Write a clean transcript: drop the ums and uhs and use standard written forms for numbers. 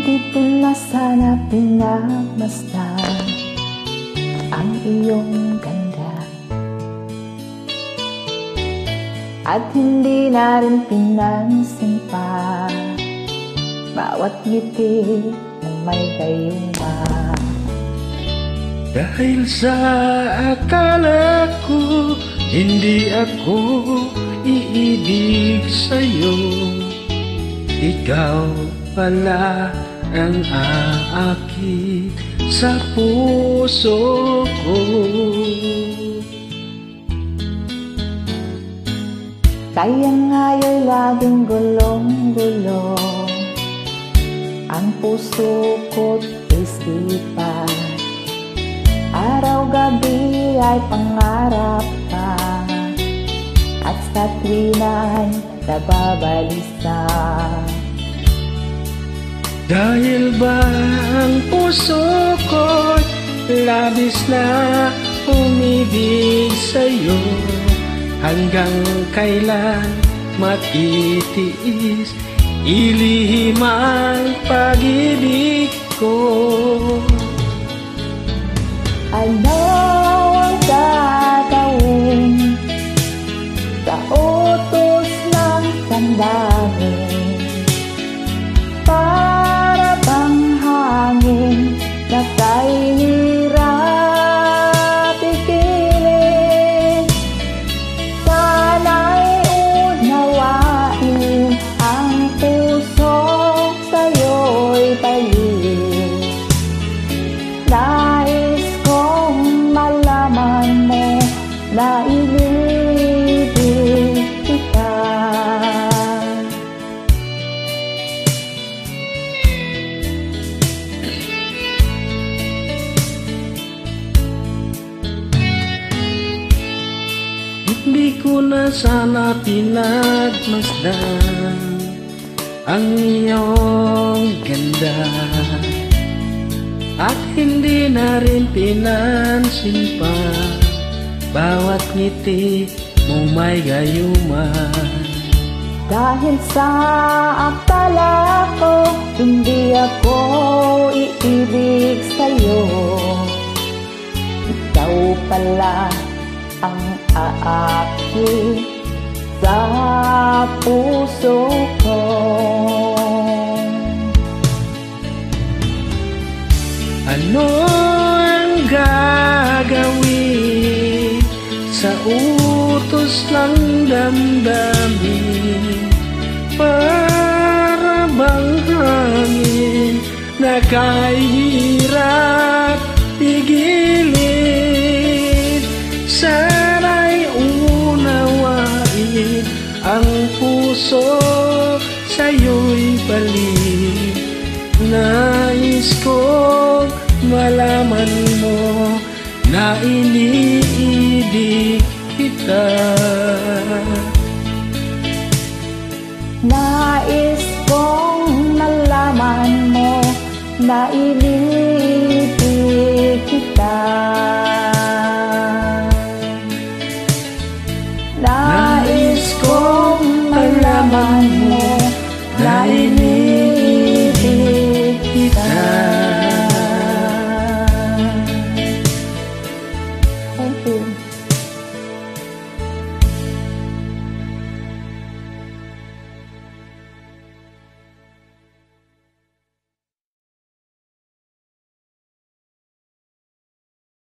Di ko na sana pinagmasdan ang iyong ganda, at hindi na rin pinansin pa bawat ngiti ng may gayuma. Dahil sa akala ko hindi ako iibig sa'yo, ikaw pala ang aakit sa puso ko. Kaya nga'y laging gulong-gulo ang puso ko't isipan. Araw-gabi ay pangarap ka, at sa tuwina'y nababalisa. Dahil ba ang puso ko'y labis na umibig sa'yo, hanggang kailan matitiis ilihim ang pag-ibig ko? Ano ang gagawin sa utos ng damdamin? Para bang hangin na kay hirap ikilin. Sana'y unawain ang puso sa'yo'y balik. Nais kong malaman mo na inibig kita. Hindi ko na sana pinagmasdan ang iyong ganda, at hindi na rin pinansin pa bawat ngiti mong may gayuma. Dahil sa akala ko hindi ako iibig sa'yo, ikaw pala ang aakit sa puso ko. Ano ang gagawin sa utos ng damdamin? Para bang hangin na kahirap pigilin? Sana'y unawain ang puso sa'yo'y balik. Nais kong malaman mo na iniibig kita. Nais kong malaman mo na